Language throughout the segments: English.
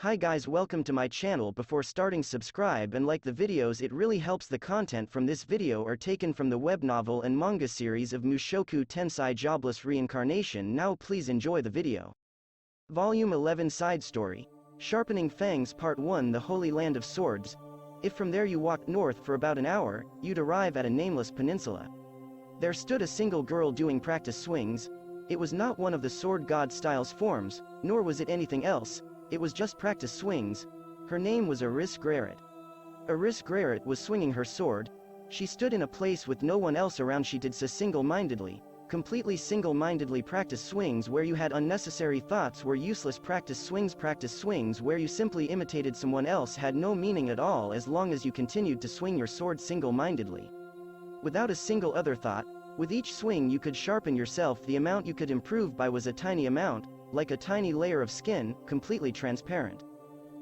Hi guys, welcome to my channel. Before starting, subscribe and like the videos, it really helps. The content from this video are taken from the web novel and manga series of Mushoku Tensei Jobless Reincarnation. Now please enjoy the video. Volume 11 Side Story. Sharpening Fangs Part 1 The Holy Land of Swords. If from there you walked north for about an hour, you'd arrive at a nameless peninsula. There stood a single girl doing practice swings. It was not one of the sword god style's forms, nor was it anything else. It was just practice swings. Her name was Eris. Eris was swinging her sword. She stood in a place with no one else around. She did so completely single-mindedly. Practice swings where you had unnecessary thoughts were useless. Practice swings where you simply imitated someone else had no meaning at all as long as you continued to swing your sword single-mindedly. Without a single other thought, with each swing you could sharpen yourself. The amount you could improve by was a tiny amount, like a tiny layer of skin, completely transparent.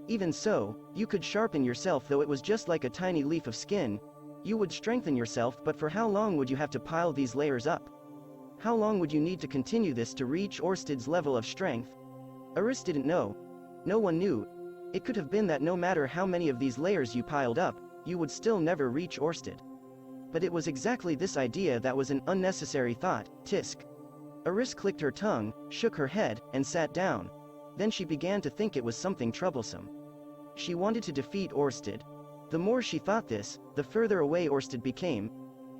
Even so, you could sharpen yourself, though it was just like a tiny leaf of skin. You would strengthen yourself, but for how long would you have to pile these layers up? How long would you need to continue this to reach Orsted's level of strength? Eris didn't know. No one knew. It could have been that no matter how many of these layers you piled up, you would still never reach Orsted. But it was exactly this idea that was an unnecessary thought. Tisk. Eris clicked her tongue, shook her head, and sat down. Then she began to think it was something troublesome. She wanted to defeat Orsted. The more she thought this, the further away Orsted became.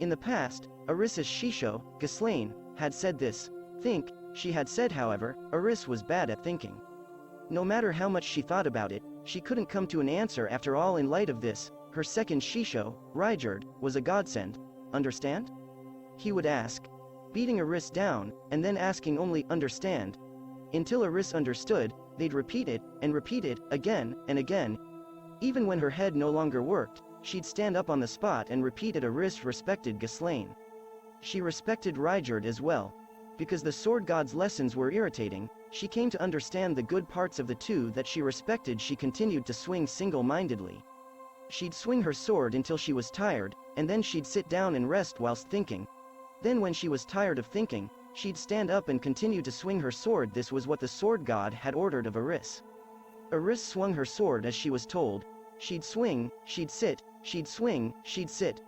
In the past, Eris's Shisho, Ghislaine, had said this. Think, she had said. However, Eris was bad at thinking. No matter how much she thought about it, she couldn't come to an answer. After all, in light of this, her second Shisho, Ruijerd, was a godsend. Understand? He would ask, beating Eris down, and then asking only, understand? Until Eris understood, they'd repeat it, again, and again. Even when her head no longer worked, she'd stand up on the spot and repeat it. Eris respected Ghislaine. She respected Ruijerd as well. Because the sword god's lessons were irritating, she came to understand the good parts of the two that she respected. She continued to swing single-mindedly. She'd swing her sword until she was tired, and then she'd sit down and rest whilst thinking. Then when she was tired of thinking, she'd stand up and continue to swing her sword. This was what the sword god had ordered of Eris. Eris swung her sword as she was told. She'd swing, she'd sit, she'd swing, she'd sit.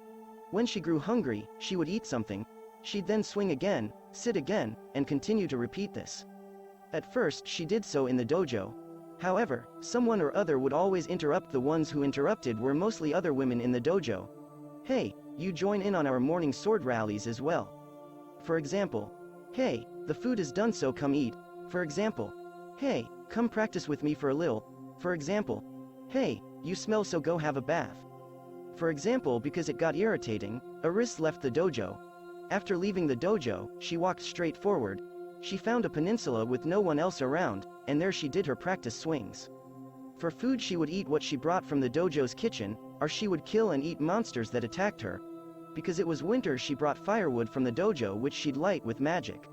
When she grew hungry, she would eat something. She'd then swing again, sit again, and continue to repeat this. At first she did so in the dojo. However, someone or other would always interrupt. The ones who interrupted were mostly other women in the dojo. Hey, you join in on our morning sword rallies as well. For example, hey, the food is done, so come eat. For example, hey, come practice with me for a little. For example, hey, you smell, so go have a bath. For example, because it got irritating, Eris left the dojo. After leaving the dojo, she walked straight forward. She found a peninsula with no one else around, and there she did her practice swings. For food she would eat what she brought from the dojo's kitchen, or she would kill and eat monsters that attacked her. Because it was winter, she brought firewood from the dojo which she'd light with magic.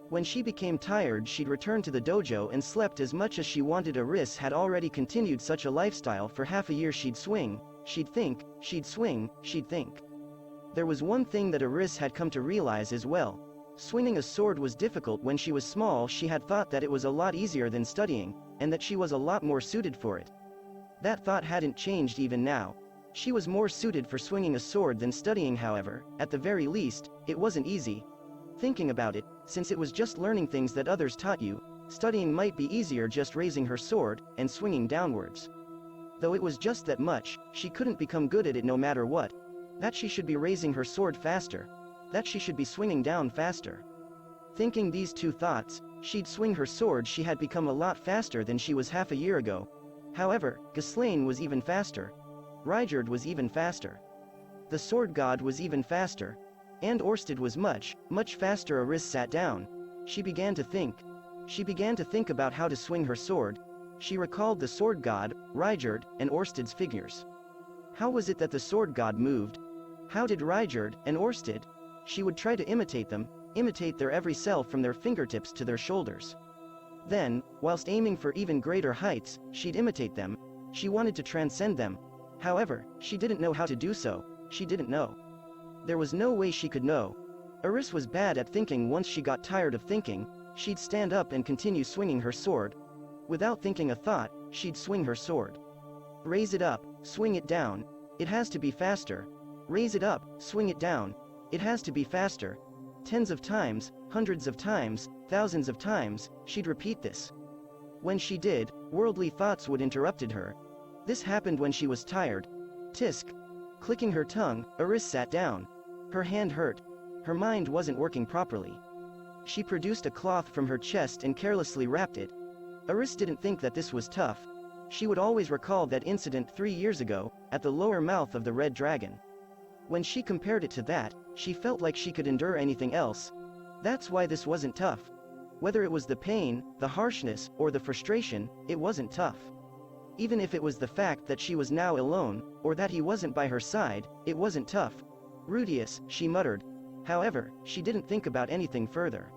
When she became tired, she'd return to the dojo and slept as much as she wanted. Eris had already continued such a lifestyle for half a year. She'd swing, she'd think, she'd swing, she'd think. There was one thing that Eris had come to realize as well. Swinging a sword was difficult. When she was small, she had thought that it was a lot easier than studying, and that she was a lot more suited for it. That thought hadn't changed even now. She was more suited for swinging a sword than studying. However, at the very least, it wasn't easy. Thinking about it, since it was just learning things that others taught you, studying might be easier. Just raising her sword, and swinging downwards. Though it was just that much, she couldn't become good at it no matter what. That she should be raising her sword faster. That she should be swinging down faster. Thinking these two thoughts, she'd swing her sword. She had become a lot faster than she was half a year ago. However, Ghislaine was even faster. Ruijerd was even faster. The sword god was even faster. And Orsted was much, much faster. Eris sat down. She began to think. She began to think about how to swing her sword. She recalled the sword god, Ruijerd, and Orsted's figures. How was it that the sword god moved? How did Ruijerd and Orsted? She would try to imitate them, imitate their every cell from their fingertips to their shoulders. Then, whilst aiming for even greater heights, she'd imitate them. She wanted to transcend them. However, she didn't know how to do so. She didn't know. There was no way she could know. Eris was bad at thinking. Once she got tired of thinking, she'd stand up and continue swinging her sword. Without thinking a thought, she'd swing her sword. Raise it up, swing it down, it has to be faster. Raise it up, swing it down, it has to be faster. Tens of times, hundreds of times, thousands of times, she'd repeat this. When she did, worldly thoughts would interrupted her. This happened when she was tired. Tisk. Clicking her tongue, Eris sat down. Her hand hurt. Her mind wasn't working properly. She produced a cloth from her chest and carelessly wrapped it. Eris didn't think that this was tough. She would always recall that incident 3 years ago, at the lower mouth of the Red Dragon. When she compared it to that, she felt like she could endure anything else. That's why this wasn't tough. Whether it was the pain, the harshness, or the frustration, it wasn't tough. Even if it was the fact that she was now alone, or that he wasn't by her side, it wasn't tough. Rudeus, she muttered. However, she didn't think about anything further.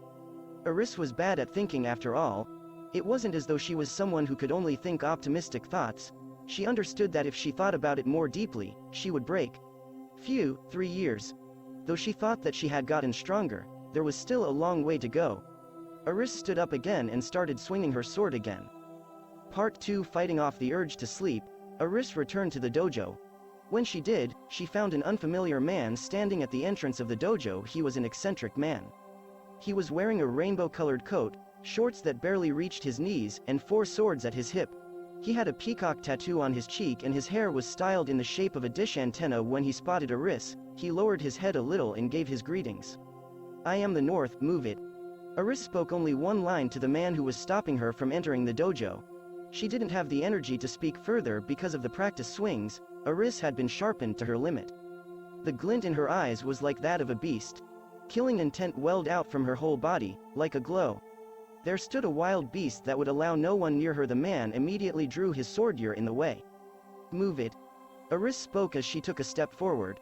Eris was bad at thinking after all. It wasn't as though she was someone who could only think optimistic thoughts. She understood that if she thought about it more deeply, she would break. Phew, 3 years. Though she thought that she had gotten stronger, there was still a long way to go. Eris stood up again and started swinging her sword again. Part 2. Fighting off the urge to sleep, Eris returned to the dojo. When she did, she found an unfamiliar man standing at the entrance of the dojo. He was an eccentric man. He was wearing a rainbow-colored coat, shorts that barely reached his knees, and 4 swords at his hip. He had a peacock tattoo on his cheek and his hair was styled in the shape of a dish antenna. When he spotted Eris, he lowered his head a little and gave his greetings. "I am the North, move it." Eris spoke only one line to the man who was stopping her from entering the dojo. She didn't have the energy to speak further because of the practice swings. Eris had been sharpened to her limit. The glint in her eyes was like that of a beast. Killing intent welled out from her whole body, like a glow. There stood a wild beast that would allow no one near her. The man immediately drew his sword. "You're in the way. Move it." Eris spoke as she took a step forward.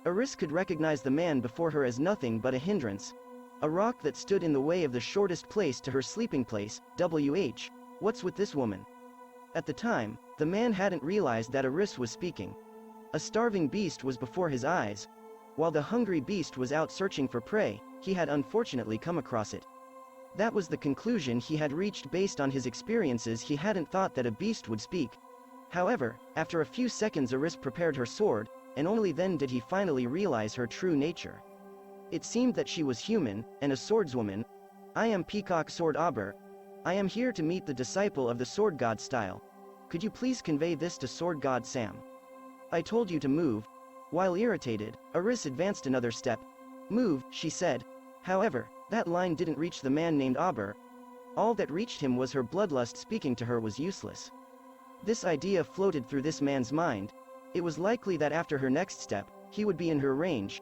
Eris could recognize the man before her as nothing but a hindrance. A rock that stood in the way of the shortest place to her sleeping place. What's with this woman? At the time, the man hadn't realized that Eris was speaking. A starving beast was before his eyes. While the hungry beast was out searching for prey, he had unfortunately come across it. That was the conclusion he had reached based on his experiences. He hadn't thought that a beast would speak. However, after a few seconds Eris prepared her sword, and only then did he finally realize her true nature. It seemed that she was human, and a swordswoman. "I am Peacock Sword Aber. I am here to meet the disciple of the Sword God style. Could you please convey this to Sword God Sam? I told you to move." While irritated, Eris advanced another step. "Move," she said. However, that line didn't reach the man named Aber. All that reached him was her bloodlust. Speaking to her was useless. This idea floated through this man's mind. It was likely that after her next step, he would be in her range.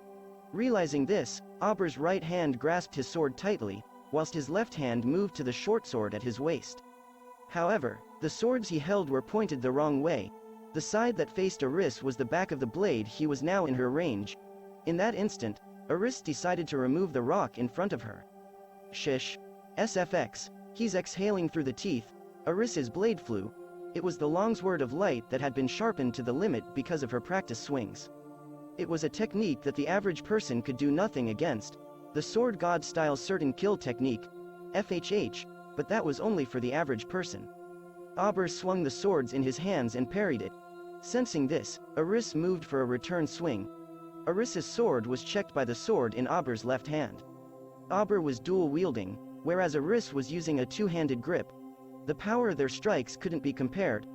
Realizing this, Aber's right hand grasped his sword tightly, whilst his left hand moved to the short sword at his waist. However, the swords he held were pointed the wrong way. The side that faced Eris was the back of the blade. He was now in her range. In that instant, Eris decided to remove the rock in front of her. Shish. SFX. He's exhaling through the teeth. Eris's blade flew. It was the longsword of light that had been sharpened to the limit because of her practice swings. It was a technique that the average person could do nothing against. The Sword God style certain kill technique. FHH, but that was only for the average person. Aber swung the swords in his hands and parried it. Sensing this, Eris moved for a return swing. Eris's sword was checked by the sword in Aber's left hand. Aber was dual-wielding, whereas Eris was using a two-handed grip. The power of their strikes couldn't be compared.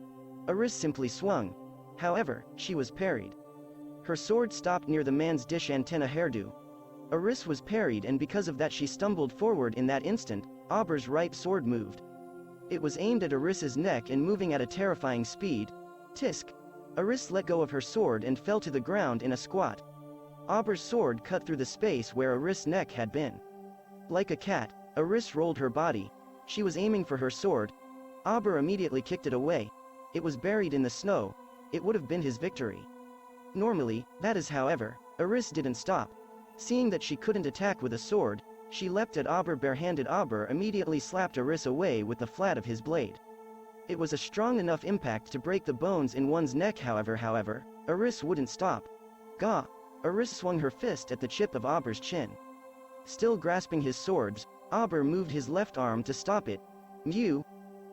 Eris simply swung. However, she was parried. Her sword stopped near the man's dish antenna hairdo. Eris was parried, and because of that she stumbled forward. In that instant, Aber's right sword moved. It was aimed at Eris's neck and moving at a terrifying speed. Tisk. Eris let go of her sword and fell to the ground in a squat. Aber's sword cut through the space where Eris's neck had been. Like a cat, Eris rolled her body. She was aiming for her sword. Aber immediately kicked it away. It was buried in the snow. It would have been his victory. Normally, that is. However, Eris didn't stop. Seeing that she couldn't attack with a sword, she leapt at Aber barehanded. Aber immediately slapped Eris away with the flat of his blade. It was a strong enough impact to break the bones in one's neck. However, Eris wouldn't stop. Gah! Eris swung her fist at the chip of Aber's chin. Still grasping his swords, Aber moved his left arm to stop it. Mew!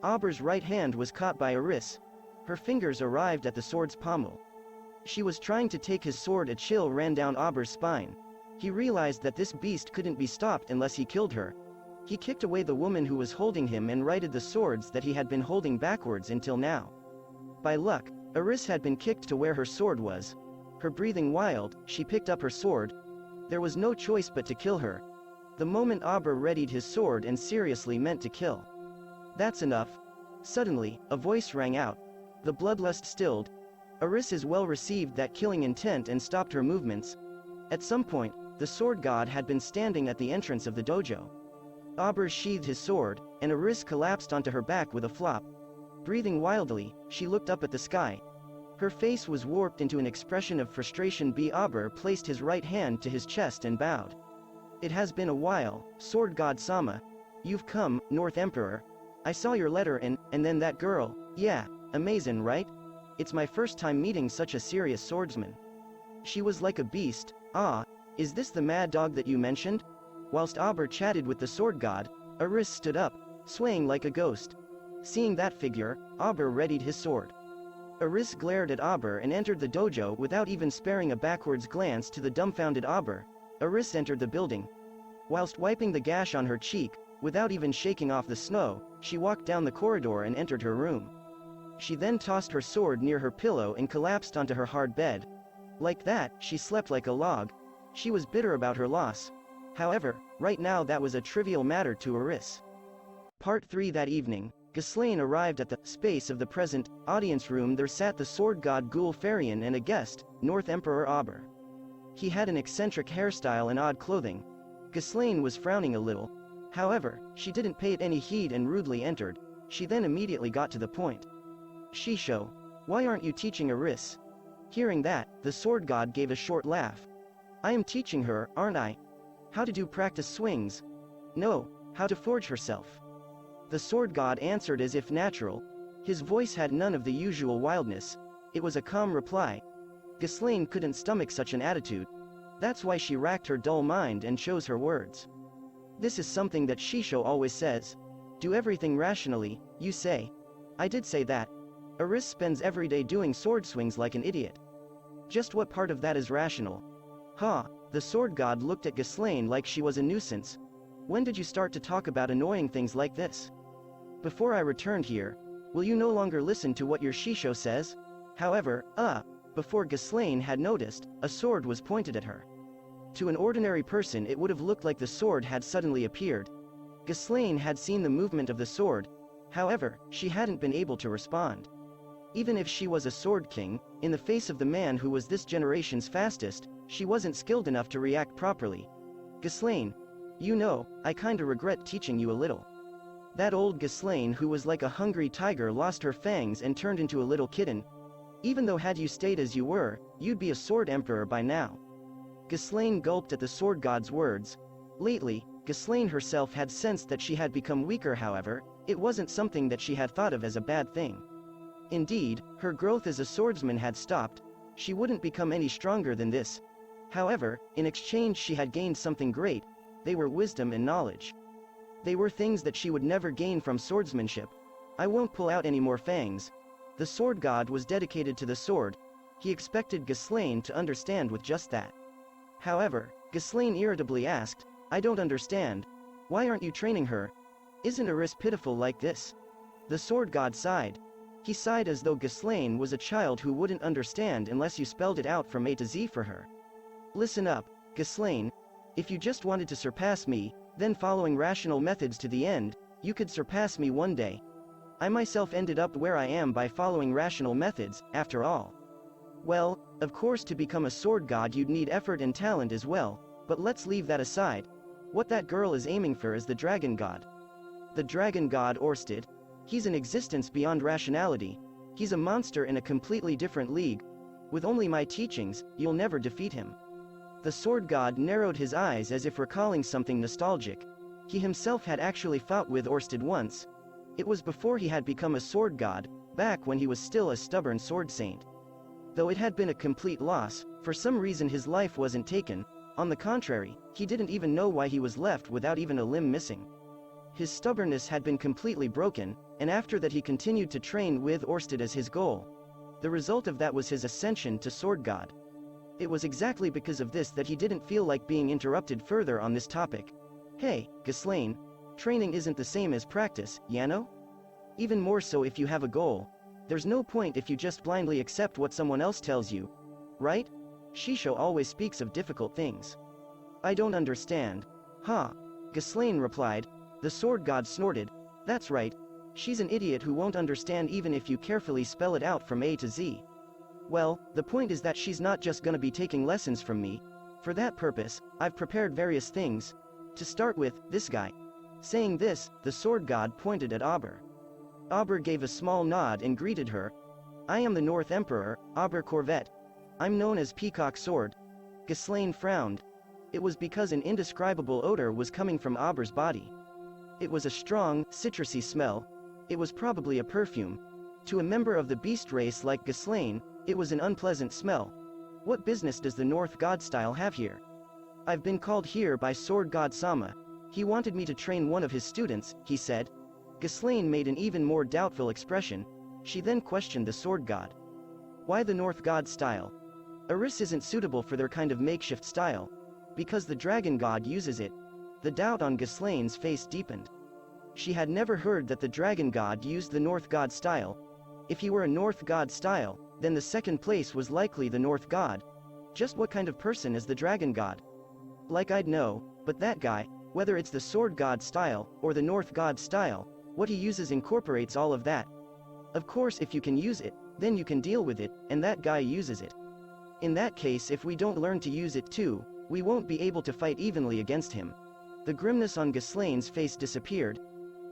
Auber's right hand was caught by Eris. Her fingers arrived at the sword's pommel. She was trying to take his sword. A chill ran down Auber's spine. He realized that this beast couldn't be stopped unless he killed her. He kicked away the woman who was holding him and righted the swords that he had been holding backwards until now. By luck, Eris had been kicked to where her sword was. Her breathing wild, she picked up her sword. There was no choice but to kill her. The moment Auber readied his sword and seriously meant to kill. That's enough. Suddenly, a voice rang out. The bloodlust stilled. Eris is well received that killing intent and stopped her movements. At some point, the sword god had been standing at the entrance of the dojo. Auber sheathed his sword, and Eris collapsed onto her back with a flop. Breathing wildly, she looked up at the sky. Her face was warped into an expression of frustration. Auber placed his right hand to his chest and bowed. It has been a while, Sword God Sama. You've come, North Emperor. I saw your letter and then that girl. Yeah, amazing, right? It's my first time meeting such a serious swordsman. She was like a beast. Ah, is this the mad dog that you mentioned? Whilst Auber chatted with the sword god, Eris stood up, swaying like a ghost. Seeing that figure, Auber readied his sword. Eris glared at Auber and entered the dojo without even sparing a backwards glance to the dumbfounded Auber. Eris entered the building. Whilst wiping the gash on her cheek, without even shaking off the snow, she walked down the corridor and entered her room. She then tossed her sword near her pillow and collapsed onto her hard bed. Like that, she slept like a log. She was bitter about her loss. However, right now that was a trivial matter to Eris. Part 3. That evening, Ghislaine arrived at the space of the present audience room. There sat the sword god Gulfarian and a guest, North Emperor Auber. He had an eccentric hairstyle and odd clothing. Ghislaine was frowning a little. However, she didn't pay it any heed and rudely entered. She then immediately got to the point. Shisho, why aren't you teaching Eris? Hearing that, the sword god gave a short laugh. I am teaching her, aren't I? How to do practice swings? No, how to forge herself. The sword god answered as if natural. His voice had none of the usual wildness. It was a calm reply. Ghislaine couldn't stomach such an attitude. That's why she racked her dull mind and chose her words. This is something that Shisho always says. Do everything rationally, you say. I did say that. Eris spends every day doing sword swings like an idiot. Just what part of that is rational? Ha, the sword god looked at Ghislaine like she was a nuisance. When did you start to talk about annoying things like this? Before I returned here. Will you no longer listen to what your Shisho says? However, before Ghislaine had noticed, a sword was pointed at her. To an ordinary person it would have looked like the sword had suddenly appeared. Ghislaine had seen the movement of the sword. However, she hadn't been able to respond. Even if she was a sword king, in the face of the man who was this generation's fastest, she wasn't skilled enough to react properly. Ghislaine, you know, I kinda regret teaching you a little. That old Ghislaine who was like a hungry tiger lost her fangs and turned into a little kitten. Even though had you stayed as you were, you'd be a sword emperor by now. Ghislaine gulped at the sword god's words. Lately, Ghislaine herself had sensed that she had become weaker. However, it wasn't something that she had thought of as a bad thing. Indeed, her growth as a swordsman had stopped. She wouldn't become any stronger than this. However, in exchange she had gained something great. They were wisdom and knowledge. They were things that she would never gain from swordsmanship. I won't pull out any more fangs. The sword god was dedicated to the sword. He expected Ghislaine to understand with just that. However, Ghislaine irritably asked, I don't understand. Why aren't you training her? Isn't Eris pitiful like this? The sword god sighed. He sighed as though Ghislaine was a child who wouldn't understand unless you spelled it out from A to Z for her. Listen up, Ghislaine. If you just wanted to surpass me, then following rational methods to the end, you could surpass me one day. I myself ended up where I am by following rational methods, after all. Well, of course to become a sword god you'd need effort and talent as well, but let's leave that aside. What that girl is aiming for is the dragon god. The dragon god Orsted? He's an existence beyond rationality. He's a monster in a completely different league. With only my teachings, you'll never defeat him. The sword god narrowed his eyes as if recalling something nostalgic. He himself had actually fought with Orsted once. It was before he had become a sword god, back when he was still a stubborn sword saint. Though it had been a complete loss, for some reason his life wasn't taken. On the contrary, he didn't even know why he was left without even a limb missing. His stubbornness had been completely broken, and after that he continued to train with Orsted as his goal. The result of that was his ascension to Sword God. It was exactly because of this that he didn't feel like being interrupted further on this topic. Hey, Ghislaine, training isn't the same as practice, ya know? Even more so if you have a goal. There's no point if you just blindly accept what someone else tells you. Right? Shisho always speaks of difficult things. I don't understand. Ha! Ghislaine replied. The sword god snorted. That's right. She's an idiot who won't understand even if you carefully spell it out from A to Z. Well, the point is that she's not just gonna be taking lessons from me. For that purpose, I've prepared various things. To start with, this guy. Saying this, the sword god pointed at Aber. Aber gave a small nod and greeted her. I am the North Emperor, Aber Corvette. I'm known as Peacock Sword. Ghislaine frowned. It was because an indescribable odor was coming from Aber's body. It was a strong, citrusy smell. It was probably a perfume. To a member of the beast race like Ghislaine, it was an unpleasant smell. What business does the North God style have here? I've been called here by Sword God Sama. He wanted me to train one of his students, he said. Ghislaine made an even more doubtful expression. She then questioned the Sword God. Why the North God style? Eris isn't suitable for their kind of makeshift style. Because the Dragon God uses it. The doubt on Ghislaine's face deepened. She had never heard that the Dragon God used the North God style. If he were a North God style, then the second place was likely the North God. Just what kind of person is the Dragon God? Like I'd know, but that guy, whether it's the Sword God style, or the North God style, what he uses incorporates all of that. Of course if you can use it, then you can deal with it, and that guy uses it. In that case if we don't learn to use it too, we won't be able to fight evenly against him. The grimness on Ghislaine's face disappeared.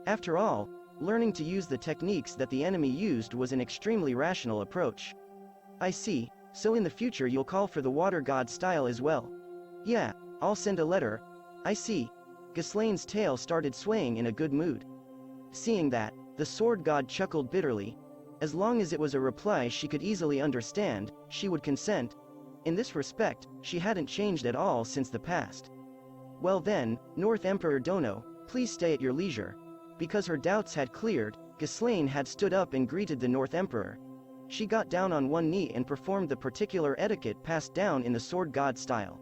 After all, learning to use the techniques that the enemy used was an extremely rational approach. I see, so in the future you'll call for the Water God style as well. Yeah, I'll send a letter. I see. Ghislaine's tail started swaying in a good mood. Seeing that, the Sword God chuckled bitterly. As long as it was a reply she could easily understand, she would consent. In this respect, she hadn't changed at all since the past. Well then, North Emperor Dono, please stay at your leisure. Because her doubts had cleared, Ghislaine had stood up and greeted the North Emperor. She got down on one knee and performed the particular etiquette passed down in the Sword God style.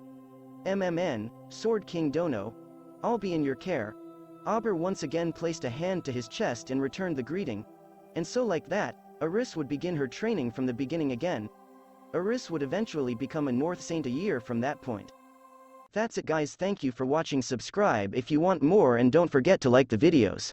MMN, Sword King Dono. I'll be in your care. Aber once again placed a hand to his chest and returned the greeting. And so like that, Eris would begin her training from the beginning again. Eris would eventually become a North Saint a year from that point. That's it guys, thank you for watching. Subscribe if you want more and don't forget to like the videos.